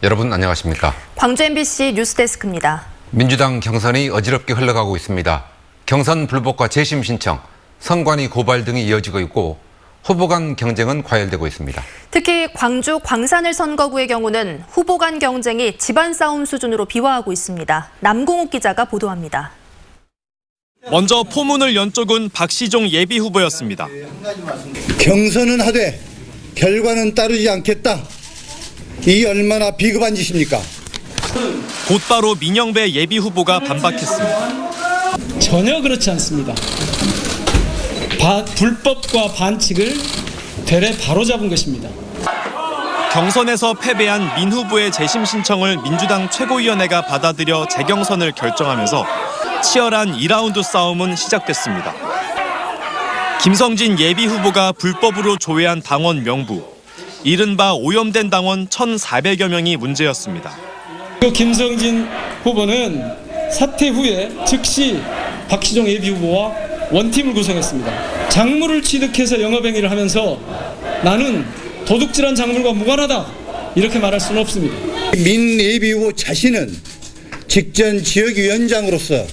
여러분 안녕하십니까? 광주 MBC 뉴스데스크입니다. 민주당 경선이 어지럽게 흘러가고 있습니다. 경선 불복과 재심 신청, 선관위 고발 등이 이어지고 있고 후보 간 경쟁은 과열되고 있습니다. 특히 광주 광산을 선거구의 경우는 후보 간 경쟁이 집안 싸움 수준으로 비화하고 있습니다. 남궁욱 기자가 보도합니다. 먼저 포문을 연쪽은 박시종 예비후보였습니다. 경선은 하되 결과는 따르지 않겠다. 이 얼마나 비겁한 짓입니까? 곧바로 민영배 예비후보가 반박했습니다. 전혀 그렇지 않습니다. 불법과 반칙을 되레 바로잡은 것입니다. 경선에서 패배한 민 후보의 재심 신청을 민주당 최고위원회가 받아들여 재경선을 결정하면서 치열한 2라운드 싸움은 시작됐습니다. 김성진 예비후보가 불법으로 조회한 당원 명부, 이른바 오염된 당원 1,400여 명이 문제였습니다. 김성진 후보는 사퇴 후에 즉시 박시종 예비후보와 원팀을 구성했습니다. 작물을 취득해서 영업행위를 하면서 나는 도둑질한 작물과 무관하다 이렇게 말할 수는 없습니다. 민 예비후보 자신은 직전 지역위원장으로서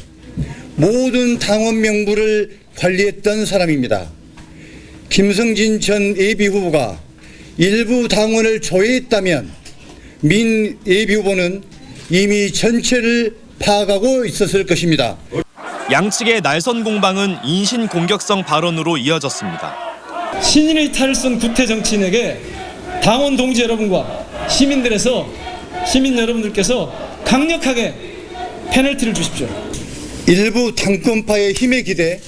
모든 당원 명부를 관리했던 사람입니다. 김성진 전 예비후보가 일부 당원을 조회했다면 민 예비후보는 이미 전체를 파악하고 있었을 것입니다. 양측의 날선 공방은 인신 공격성 발언으로 이어졌습니다. 신인의 탈선 구태 정치인에게 당원 동지 여러분과 시민 여러분들께서 강력하게 페널티를 주십시오. 일부 당권파의 힘에 기대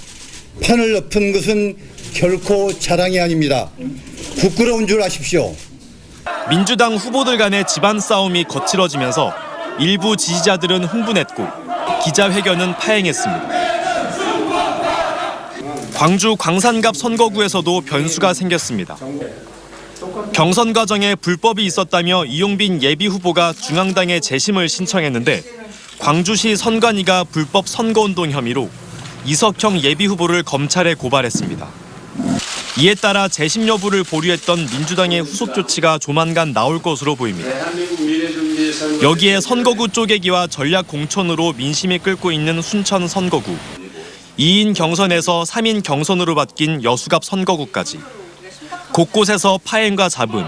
판을 엎은 것은 결코 자랑이 아닙니다. 부끄러운 줄 아십시오. 민주당 후보들 간의 집안 싸움이 거칠어지면서 일부 지지자들은 흥분했고 기자회견은 파행했습니다. 광주 광산갑 선거구에서도 변수가 생겼습니다. 경선 과정에 불법이 있었다며 이용빈 예비후보가 중앙당에 재심을 신청했는데 광주시 선관위가 불법 선거운동 혐의로 이석형 예비후보를 검찰에 고발했습니다. 이에 따라 재심 여부를 보류했던 민주당의 후속 조치가 조만간 나올 것으로 보입니다. 여기에 선거구 쪼개기와 전략 공천으로 민심이 끓고 있는 순천 선거구, 2인 경선에서 3인 경선으로 바뀐 여수갑 선거구까지 곳곳에서 파행과 잡음,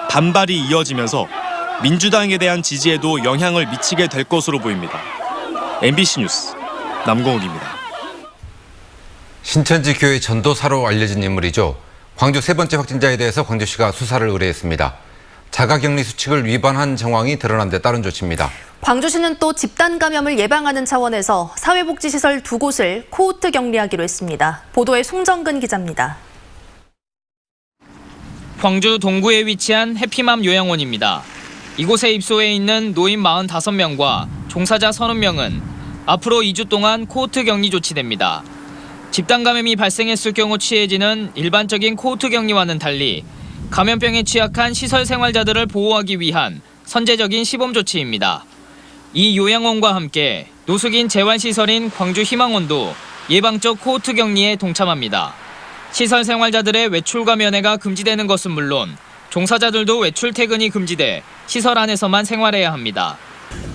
반발이 이어지면서 민주당에 대한 지지에도 영향을 미치게 될 것으로 보입니다. MBC 뉴스 남궁욱입니다. 신천지 교회 전도사로 알려진 인물이죠. 광주 세 번째 확진자에 대해서 광주시가 수사를 의뢰했습니다. 자가격리 수칙을 위반한 정황이 드러난 데 따른 조치입니다. 광주시는 또 집단 감염을 예방하는 차원에서 사회복지시설 2곳을 코호트 격리하기로 했습니다. 보도에 송정근 기자입니다. 광주 동구에 위치한 해피맘 요양원입니다. 이곳에 입소해 있는 노인 45명과 종사자 30명은 앞으로 2주 동안 코호트 격리 조치됩니다. 집단 감염이 발생했을 경우 취해지는 일반적인 코호트 격리와는 달리 감염병에 취약한 시설 생활자들을 보호하기 위한 선제적인 시범 조치입니다. 이 요양원과 함께 노숙인 재활시설인 광주 희망원도 예방적 코호트 격리에 동참합니다. 시설 생활자들의 외출과 면회가 금지되는 것은 물론 종사자들도 외출 퇴근이 금지돼 시설 안에서만 생활해야 합니다.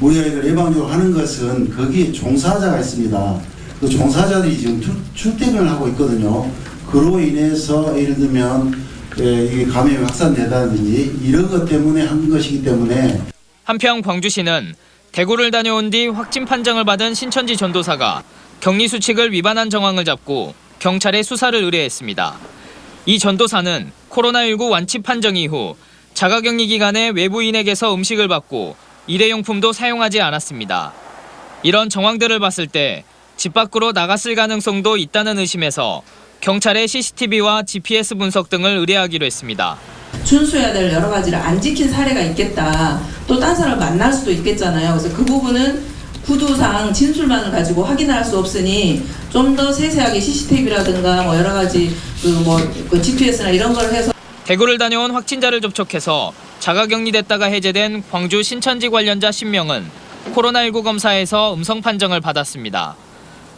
우리가 이걸 예방적으로 하는 것은 거기에 종사자가 있습니다. 그 종사자들이 지금 출퇴근을 하고 있거든요. 그로 인해서 예를 들면 이게 감염이 확산되다든지 이런 것 때문에 한 것이기 때문에. 한편 광주시는 대구를 다녀온 뒤 확진 판정을 받은 신천지 전도사가 격리 수칙을 위반한 정황을 잡고 경찰에 수사를 의뢰했습니다. 이 전도사는 코로나19 완치 판정 이후 자가격리 기간에 외부인에게서 음식을 받고 일회용품도 사용하지 않았습니다. 이런 정황들을 봤을 때 집 밖으로 나갔을 가능성도 있다는 의심에서 경찰에 CCTV와 GPS 분석 등을 의뢰하기로 했습니다. 준수해야 될 여러 가지를 안 지킨 사례가 있겠다. 또 딴 사람을 만날 수도 있겠잖아요. 그래서 그 부분은 구두상 진술만을 가지고 확인할 수 없으니 좀 더 세세하게 CCTV라든가 뭐 여러 가지 그 GPS나 이런 걸 해서. 대구를 다녀온 확진자를 접촉해서 자가격리됐다가 해제된 광주 신천지 관련자 10명은 코로나19 검사에서 음성 판정을 받았습니다.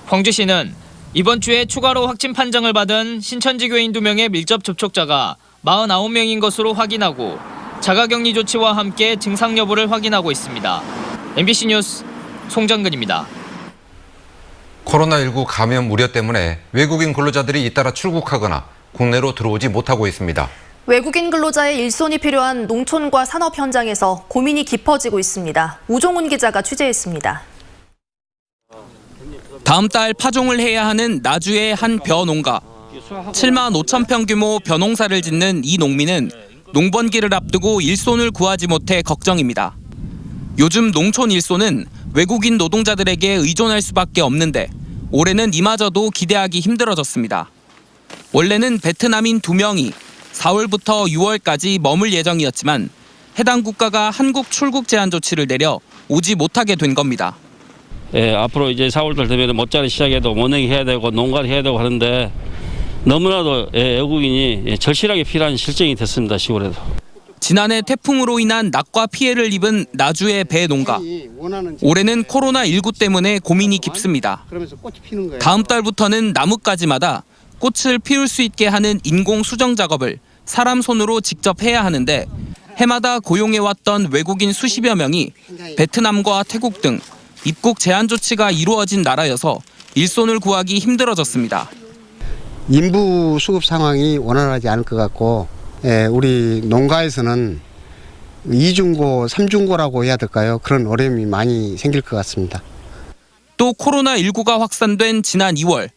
광주시는 이번 주에 추가로 확진 판정을 받은 신천지 교인 2명의 밀접 접촉자가 49명인 것으로 확인하고 자가격리 조치와 함께 증상 여부를 확인하고 있습니다. MBC 뉴스 송정근입니다. 코로나19 감염 우려 때문에 외국인 근로자들이 잇따라 출국하거나 국내로 들어오지 못하고 있습니다. 외국인 근로자의 일손이 필요한 농촌과 산업 현장에서 고민이 깊어지고 있습니다. 우종훈 기자가 취재했습니다. 다음 달 파종을 해야 하는 나주의 한 벼농가. 7만 5천 평 규모 벼농사를 짓는 이 농민은 농번기를 앞두고 일손을 구하지 못해 걱정입니다. 요즘 농촌 일손은 외국인 노동자들에게 의존할 수밖에 없는데 올해는 이마저도 기대하기 힘들어졌습니다. 원래는 베트남인 2명이 4월부터 6월까지 머물 예정이었지만 해당 국가가 한국 출국 제한 조치를 내려 오지 못하게 된 겁니다. 예, 앞으로 이제 4월달 되면 못자리 시작해도 원행이 해야 되고 농가를 해야 되고 하는데 너무나도 외국인이 절실하게 필요한 실정이 됐습니다. 시골에도. 지난해 태풍으로 인한 낙과 피해를 입은 나주의 배 농가. 올해는 코로나19 때문에 고민이 깊습니다. 다음 달부터는 나뭇가지마다 꽃을 피울 수 있게 하는 인공 수정 작업을 사람 손으로 직접 해야 하는데 해마다 고용해왔던 외국인 수십여 명이 베트남과 태국 등 입국 제한 조치가 이루어진 나라여서 일손을 구하기 힘들어졌습니다. 인부 수급 상황이 원활하지 않을 것 같고 우리 농가에서는 2중고, 3중고라고 해야 될까요? 그런 어려움이 많이 생길 것 같습니다. 또 코로나19가 확산된 지난 2월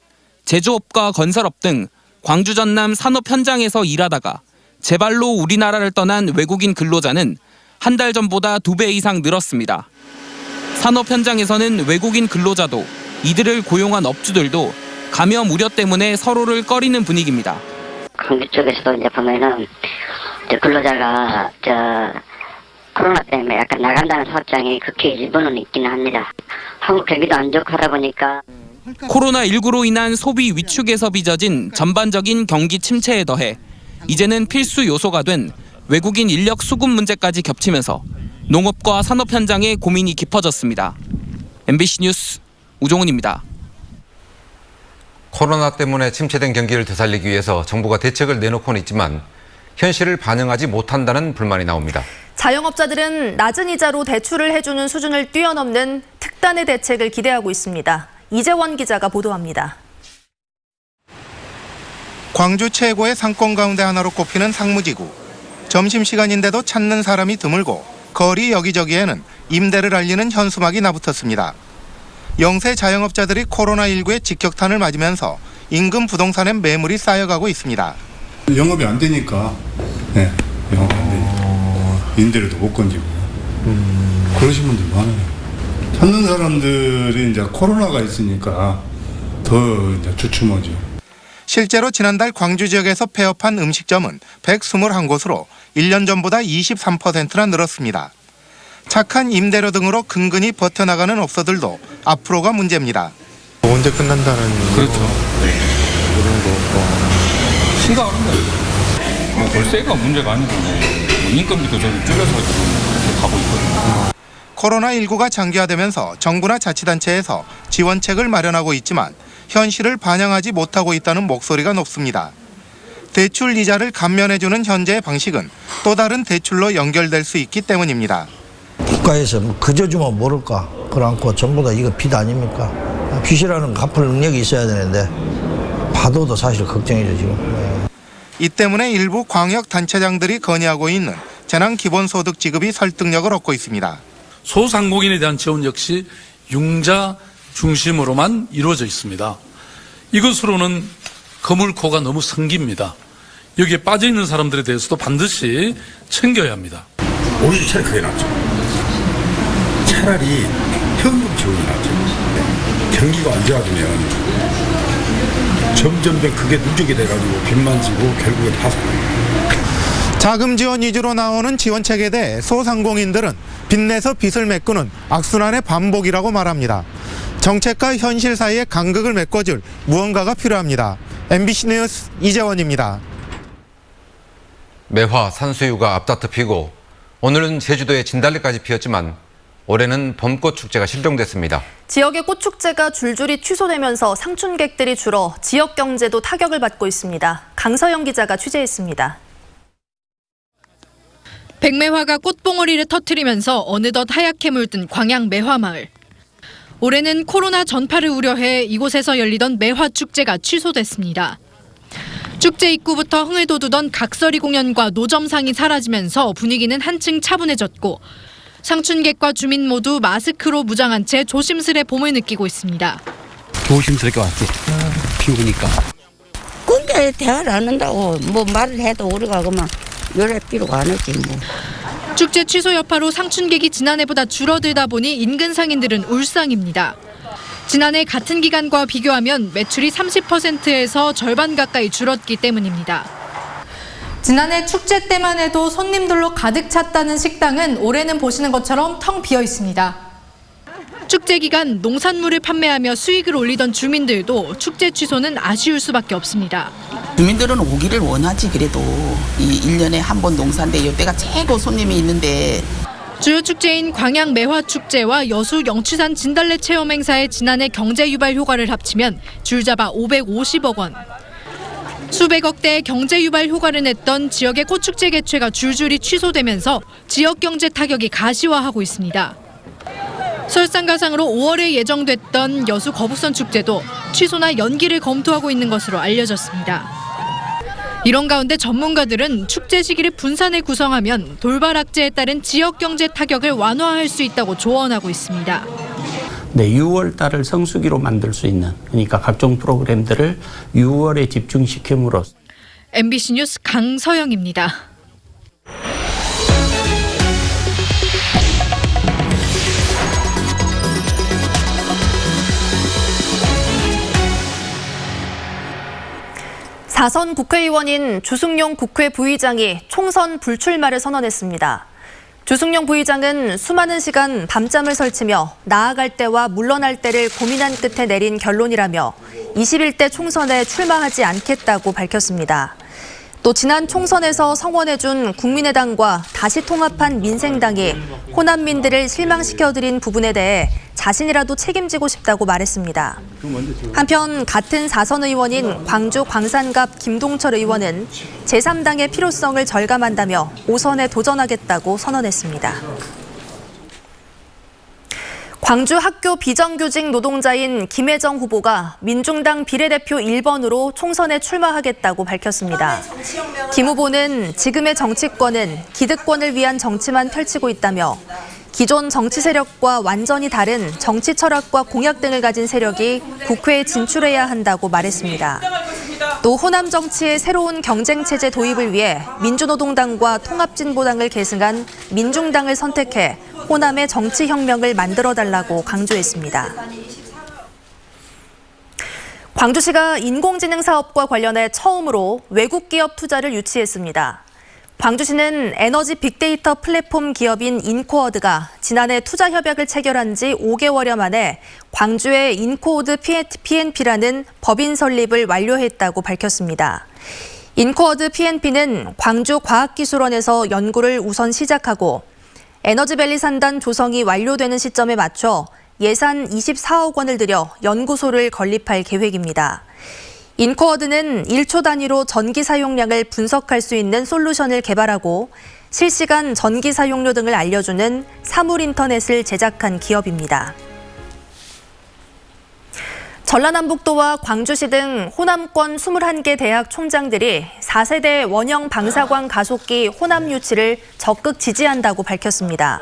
제조업과 건설업 등 광주 전남 산업 현장에서 일하다가 제발로 우리나라를 떠난 외국인 근로자는 한 달 전보다 2배 이상 늘었습니다. 산업 현장에서는 외국인 근로자도 이들을 고용한 업주들도 감염 우려 때문에 서로를 꺼리는 분위기입니다. 광주 쪽에서도 이제 보면은 근로자가 코로나 때문에 약간 나간다는 사업장이 극히 일부는 있기는 합니다. 한국 경기도 안 좋고 하다 보니까 코로나19로 인한 소비 위축에서 빚어진 전반적인 경기 침체에 더해 이제는 필수 요소가 된 외국인 인력 수급 문제까지 겹치면서 농업과 산업 현장에 고민이 깊어졌습니다. MBC 뉴스 우종훈입니다. 코로나 때문에 침체된 경기를 되살리기 위해서 정부가 대책을 내놓고는 있지만 현실을 반영하지 못한다는 불만이 나옵니다. 자영업자들은 낮은 이자로 대출을 해주는 수준을 뛰어넘는 특단의 대책을 기대하고 있습니다. 이재원 기자가 보도합니다. 광주 최고의 상권 가운데 하나로 꼽히는 상무지구. 점심시간인데도 찾는 사람이 드물고 거리 여기저기에는 임대를 알리는 현수막이 나붙었습니다. 영세 자영업자들이 코로나19의 직격탄을 맞으면서 인근 부동산에 매물이 쌓여가고 있습니다. 영업이 안 되니까 영업이 안 되니까 임대료도 못 건지고 그러신 분들 많아요. 찾는 사람들이 이제 코로나가 있으니까 더 이제 주춤하죠. 실제로 지난달 광주 지역에서 폐업한 음식점은 121곳으로 1년 전보다 23%나 늘었습니다. 착한 임대료 등으로 근근히 버텨나가는 업소들도 앞으로가 문제입니다. 언제 끝난다는 그렇죠. 그런 거 없고 시가 어렵네. 월세가 문제가 아니고 인건비도 좀 줄여서 지금 가고 있거든요. 코로나19가 장기화되면서 정부나 자치단체에서 지원책을 마련하고 있지만 현실을 반영하지 못하고 있다는 목소리가 높습니다. 대출 이자를 감면해주는 현재의 방식은 또 다른 대출로 연결될 수 있기 때문입니다. 국가에서 그저 주면 모를까 그러고 전부 다 이거 빚 아닙니까? 빚이라는 갚을 능력이 있어야 되는데 봐도도 사실 걱정이죠 지금. 이 때문에 일부 광역단체장들이 건의하고 있는 재난기본소득 지급이 설득력을 얻고 있습니다. 소상공인에 대한 지원 역시 융자 중심으로만 이루어져 있습니다. 이것으로는 거물코가 너무 성깁니다. 여기에 빠져있는 사람들에 대해서도 반드시 챙겨야 합니다. 오히려 차라리 그게 낫죠. 차라리 현금 지원이 낫죠. 경기가 안 좋아지면 점점 더 그게 누적이 돼가지고 빚만 지고 결국에 파산합니다. 자금 지원 위주로 나오는 지원책에 대해 소상공인들은 빚내서 빚을 메꾸는 악순환의 반복이라고 말합니다. 정책과 현실 사이에 간극을 메꿔줄 무언가가 필요합니다. MBC 뉴스 이재원입니다. 매화, 산수유가 앞다퉈 피고 오늘은 제주도에 진달래까지 피었지만 올해는 봄꽃 축제가 실종됐습니다. 지역의 꽃축제가 줄줄이 취소되면서 상춘객들이 줄어 지역 경제도 타격을 받고 있습니다. 강서영 기자가 취재했습니다. 백매화가 꽃봉오리를 터뜨리면서 어느덧 하얗게 물든 광양 매화마을. 올해는 코로나 전파를 우려해 이곳에서 열리던 매화 축제가 취소됐습니다. 축제 입구부터 흥을 돋우던 각설이 공연과 노점상이 사라지면서 분위기는 한층 차분해졌고 상춘객과 주민 모두 마스크로 무장한 채 조심스레 봄을 느끼고 있습니다. 조심스럽게 왔지. 비 오니까. 근데 대화를 안 한다고 뭐 말을 해도 우리가 그만 요래 필요가 안 하지 뭐. 축제 취소 여파로 상춘객이 지난해보다 줄어들다 보니 인근 상인들은 울상입니다. 지난해 같은 기간과 비교하면 매출이 30%에서 절반 가까이 줄었기 때문입니다. 지난해 축제 때만 해도 손님들로 가득 찼다는 식당은 올해는 보시는 것처럼 텅 비어 있습니다. 축제 기간 농산물을 판매하며 수익을 올리던 주민들도 축제 취소는 아쉬울 수밖에 없습니다. 주민들은 오기를 원하지. 그래도 이 1년에 한 번 농사인데 이때가 최고 손님이 있는데. 주요 축제인 광양 매화축제와 여수 영취산 진달래 체험 행사의 지난해 경제 유발 효과를 합치면 줄잡아 550억 원. 수백억 대의 경제 유발 효과를 냈던 지역의 꽃축제 개최가 줄줄이 취소되면서 지역 경제 타격이 가시화하고 있습니다. 설상가상으로 5월에 예정됐던 여수 거북선 축제도 취소나 연기를 검토하고 있는 것으로 알려졌습니다. 이런 가운데 전문가들은 축제 시기를 분산해 구성하면 돌발 악재에 따른 지역 경제 타격을 완화할 수 있다고 조언하고 있습니다. 네, 6월 달을 성수기로 만들 수 있는, 그러니까 각종 프로그램들을 6월에 집중시킴으로써. MBC 뉴스 강서영입니다. 사선 국회의원인 주승용 국회 부의장이 총선 불출마를 선언했습니다. 주승용 부의장은 수많은 시간 밤잠을 설치며 나아갈 때와 물러날 때를 고민한 끝에 내린 결론이라며 21대 총선에 출마하지 않겠다고 밝혔습니다. 또 지난 총선에서 성원해준 국민의당과 다시 통합한 민생당이 호남민들을 실망시켜드린 부분에 대해 자신이라도 책임지고 싶다고 말했습니다. 한편 같은 사선 의원인 광주 광산갑 김동철 의원은 제3당의 필요성을 절감한다며 5선에 도전하겠다고 선언했습니다. 광주 학교 비정규직 노동자인 김혜정 후보가 민중당 비례대표 1번으로 총선에 출마하겠다고 밝혔습니다. 김 후보는 지금의 정치권은 기득권을 위한 정치만 펼치고 있다며 기존 정치 세력과 완전히 다른 정치 철학과 공약 등을 가진 세력이 국회에 진출해야 한다고 말했습니다. 또 호남 정치의 새로운 경쟁 체제 도입을 위해 민주노동당과 통합진보당을 계승한 민중당을 선택해 호남의 정치혁명을 만들어달라고 강조했습니다. 광주시가 인공지능 사업과 관련해 처음으로 외국 기업 투자를 유치했습니다. 광주시는 에너지 빅데이터 플랫폼 기업인 인코어드가 지난해 투자 협약을 체결한 지 5개월여 만에 광주의 인코어드 PNP라는 법인 설립을 완료했다고 밝혔습니다. 인코어드 PNP는 광주과학기술원에서 연구를 우선 시작하고 에너지밸리 산단 조성이 완료되는 시점에 맞춰 예산 24억 원을 들여 연구소를 건립할 계획입니다. 인코어드는 1초 단위로 전기 사용량을 분석할 수 있는 솔루션을 개발하고 실시간 전기 사용료 등을 알려주는 사물인터넷을 제작한 기업입니다. 전라남북도와 광주시 등 호남권 21개 대학 총장들이 4세대 원형 방사광 가속기 호남 유치를 적극 지지한다고 밝혔습니다.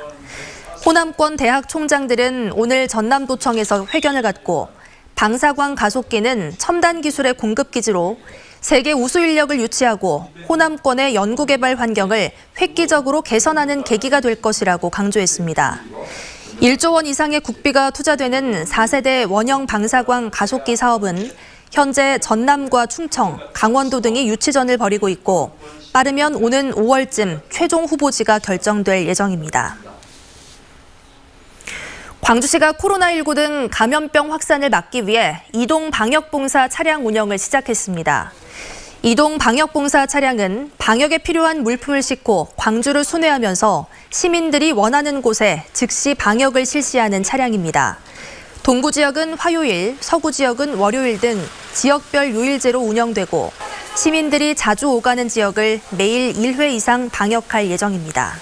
호남권 대학 총장들은 오늘 전남도청에서 회견을 갖고 방사광 가속기는 첨단 기술의 공급기지로 세계 우수 인력을 유치하고 호남권의 연구개발 환경을 획기적으로 개선하는 계기가 될 것이라고 강조했습니다. 1조 원 이상의 국비가 투자되는 4세대 원형 방사광 가속기 사업은 현재 전남과 충청, 강원도 등이 유치전을 벌이고 있고 빠르면 오는 5월쯤 최종 후보지가 결정될 예정입니다. 광주시가 코로나19 등 감염병 확산을 막기 위해 이동 방역봉사 차량 운영을 시작했습니다. 이동 방역봉사 차량은 방역에 필요한 물품을 싣고 광주를 순회하면서 시민들이 원하는 곳에 즉시 방역을 실시하는 차량입니다. 동구 지역은 화요일, 서구 지역은 월요일 등 지역별 요일제로 운영되고 시민들이 자주 오가는 지역을 매일 1회 이상 방역할 예정입니다.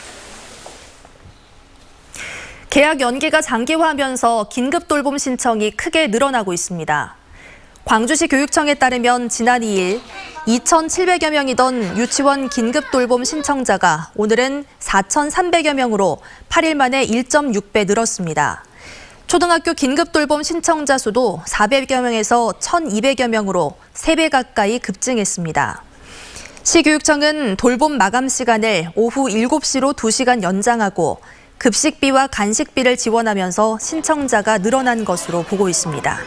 계약 연기가 장기화하면서 긴급 돌봄 신청이 크게 늘어나고 있습니다. 광주시 교육청에 따르면 지난 2일 2,700여 명이던 유치원 긴급 돌봄 신청자가 오늘은 4,300여 명으로 8일 만에 1.6배 늘었습니다. 초등학교 긴급 돌봄 신청자 수도 400여 명에서 1,200여 명으로 3배 가까이 급증했습니다. 시교육청은 돌봄 마감 시간을 오후 7시로 2시간 연장하고 급식비와 간식비를 지원하면서 신청자가 늘어난 것으로 보고 있습니다.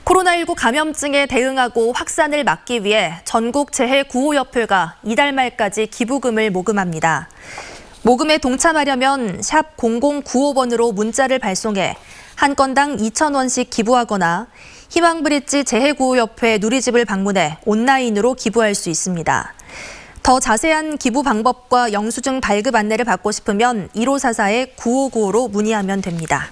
코로나19 감염증에 대응하고 확산을 막기 위해 전국재해구호협회가 이달 말까지 기부금을 모금합니다. 모금에 동참하려면 샵 0095번으로 문자를 발송해 한 건당 2,000원씩 기부하거나 희망브릿지 재해구호협회 누리집을 방문해 온라인으로 기부할 수 있습니다. 더 자세한 기부 방법과 영수증 발급 안내를 받고 싶으면 1544-9595로 문의하면 됩니다.